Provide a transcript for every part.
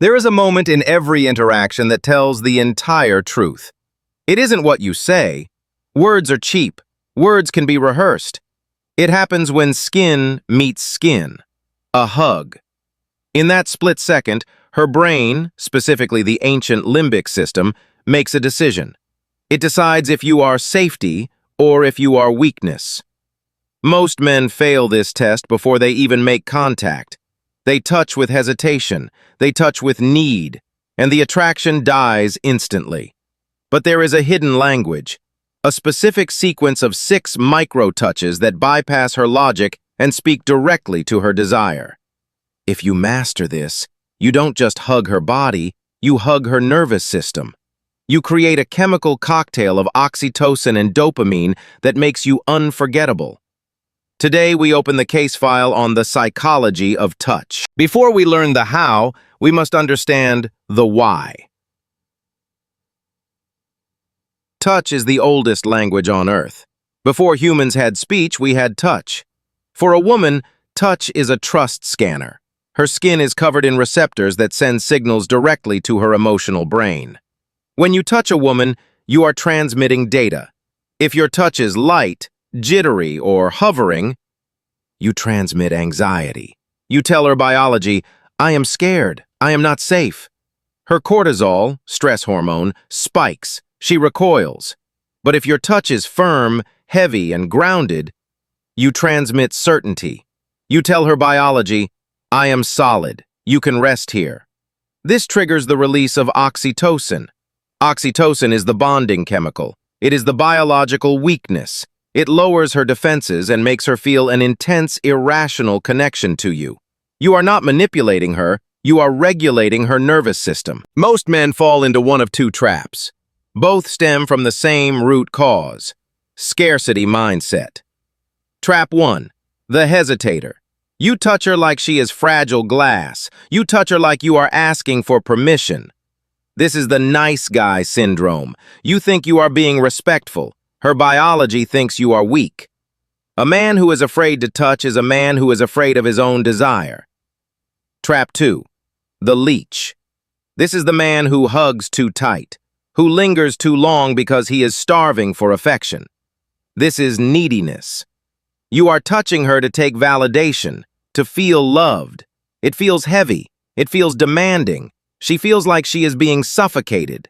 There is a moment in every interaction that tells the entire truth. It isn't what you say. Words are cheap. Words can be rehearsed. It happens when skin meets skin. A hug. In that split second, her brain, specifically the ancient limbic system, makes a decision. It decides if you are safety or if you are weakness. Most men fail this test before they even make contact. They touch with hesitation, they touch with need, and the attraction dies instantly. But there is a hidden language, a specific sequence of 6 micro-touches that bypass her logic and speak directly to her desire. If you master this, you don't just hug her body, you hug her nervous system. You create a chemical cocktail of oxytocin and dopamine that makes you unforgettable. Today, we open the case file on the psychology of touch. Before we learn the how, we must understand the why. Touch is the oldest language on Earth. Before humans had speech, we had touch. For a woman, touch is a trust scanner. Her skin is covered in receptors that send signals directly to her emotional brain. When you touch a woman, you are transmitting data. If your touch is light, jittery, or hovering, you transmit anxiety. You tell her biology, I am scared, I am not safe. Her cortisol, stress hormone, spikes. She recoils. But if your touch is firm, heavy, and grounded, you transmit certainty. You tell her biology, I am solid, you can rest here. This triggers the release of oxytocin. Oxytocin is the bonding chemical. It is the biological weakness. It lowers her defenses and makes her feel an intense, irrational connection to you. You are not manipulating her, you are regulating her nervous system. Most men fall into one of 2 traps. Both stem from the same root cause, scarcity mindset. Trap 1, the hesitator. You touch her like she is fragile glass. You touch her like you are asking for permission. This is the nice guy syndrome. You think you are being respectful. Her biology thinks you are weak. A man who is afraid to touch is a man who is afraid of his own desire. Trap 2, the leech. This is the man who hugs too tight, who lingers too long because he is starving for affection. This is neediness. You are touching her to take validation, to feel loved. It feels heavy. It feels demanding. She feels like she is being suffocated.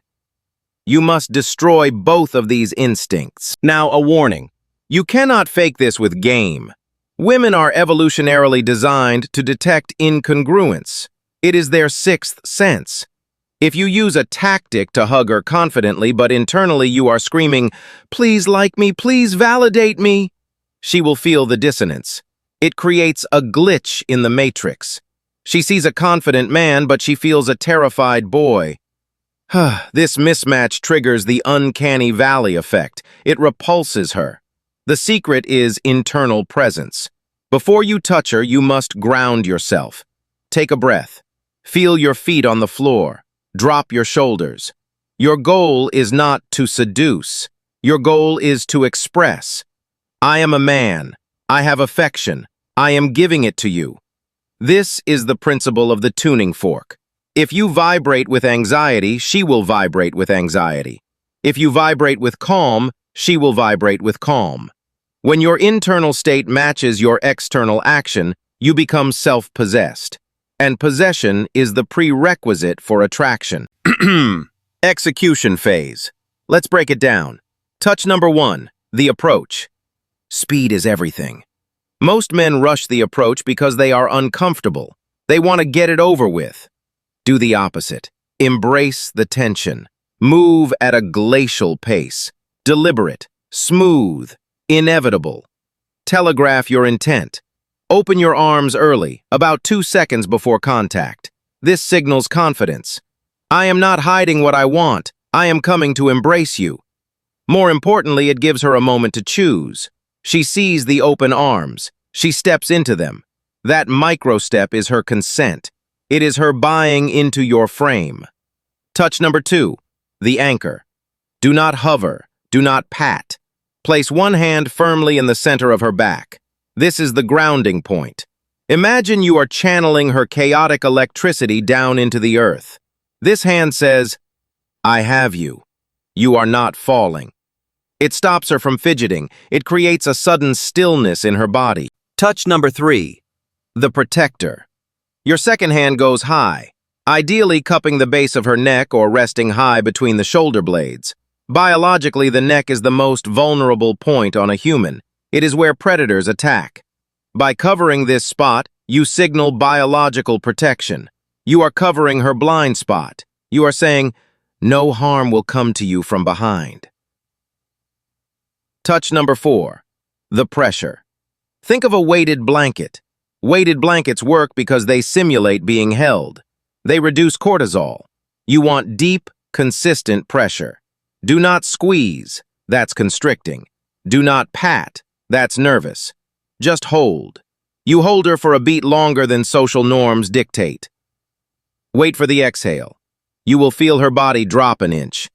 You must destroy both of these instincts. Now, a warning. You cannot fake this with game. Women are evolutionarily designed to detect incongruence. It is their 6th sense. If you use a tactic to hug her confidently, but internally you are screaming, please like me, please validate me, she will feel the dissonance. It creates a glitch in the matrix. She sees a confident man, but she feels a terrified boy. This mismatch triggers the uncanny valley effect. It repulses her. The secret is internal presence. Before you touch her, you must ground yourself. Take a breath. Feel your feet on the floor. Drop your shoulders. Your goal is not to seduce. Your goal is to express. I am a man. I have affection. I am giving it to you. This is the principle of the tuning fork. If you vibrate with anxiety, she will vibrate with anxiety. If you vibrate with calm, she will vibrate with calm. When your internal state matches your external action, you become self-possessed. And possession is the prerequisite for attraction. Execution phase. Let's break it down. Touch number 1, the approach. Speed is everything. Most men rush the approach because they are uncomfortable. They want to get it over with. Do the opposite. Embrace the tension. Move at a glacial pace. Deliberate, smooth, inevitable. Telegraph your intent. Open your arms early, about 2 seconds before contact. This signals confidence. I am not hiding what I want. I am coming to embrace you. More importantly, it gives her a moment to choose. She sees the open arms. She steps into them. That micro-step is her consent. It is her buying into your frame. Touch number 2, the anchor. Do not hover. Do not pat. Place one hand firmly in the center of her back. This is the grounding point. Imagine you are channeling her chaotic electricity down into the earth. This hand says, I have you. You are not falling. It stops her from fidgeting. It creates a sudden stillness in her body. Touch number 3. The protector. Your second hand goes high, ideally cupping the base of her neck or resting high between the shoulder blades. Biologically, the neck is the most vulnerable point on a human. It is where predators attack. By covering this spot, you signal biological protection. You are covering her blind spot. You are saying, no harm will come to you from behind. Touch number 4. The pressure. Think of a weighted blanket. Weighted blankets work because they simulate being held. They reduce cortisol. You want deep, consistent pressure. Do not squeeze. That's constricting. Do not pat. That's nervous. Just hold. You hold her for a beat longer than social norms dictate. Wait for the exhale. You will feel her body drop an inch.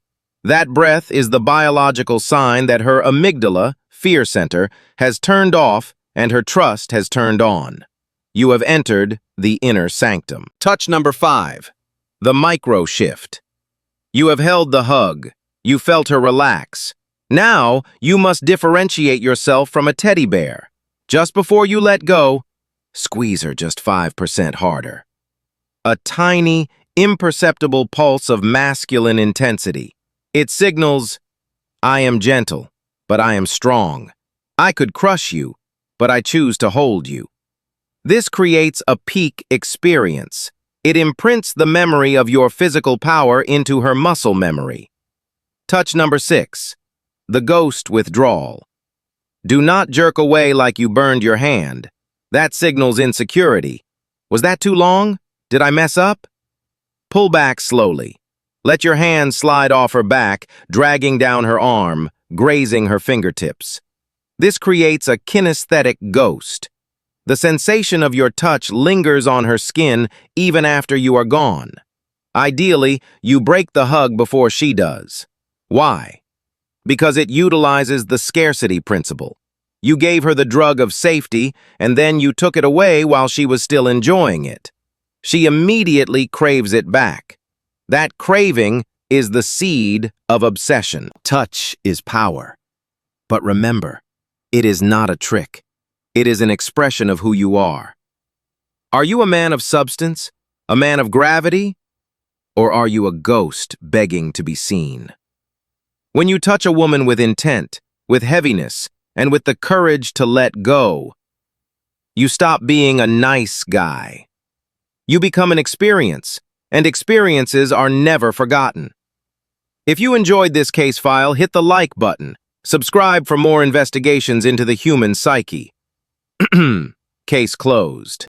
That breath is the biological sign that her amygdala, fear center, has turned off and her trust has turned on. You have entered the inner sanctum. Touch number 5. The micro shift. You have held the hug. You felt her relax. Now, you must differentiate yourself from a teddy bear. Just before you let go, squeeze her just 5% harder. A tiny, imperceptible pulse of masculine intensity. It signals, I am gentle, but I am strong. I could crush you, but I choose to hold you. This creates a peak experience. It imprints the memory of your physical power into her muscle memory. Touch number 6. The ghost withdrawal. Do not jerk away like you burned your hand. That signals insecurity. Was that too long? Did I mess up? Pull back slowly. Let your hand slide off her back, dragging down her arm, grazing her fingertips. This creates a kinesthetic ghost. The sensation of your touch lingers on her skin even after you are gone. Ideally, you break the hug before she does. Why? Because it utilizes the scarcity principle. You gave her the drug of safety, and then you took it away while she was still enjoying it. She immediately craves it back. That craving is the seed of obsession. Touch is power. But remember, it is not a trick. It is an expression of who you are. Are you a man of substance, a man of gravity, or are you a ghost begging to be seen? When you touch a woman with intent, with heaviness, and with the courage to let go, you stop being a nice guy. You become an experience, and experiences are never forgotten. If you enjoyed this case file, hit the like button. Subscribe for more investigations into the human psyche. Case closed.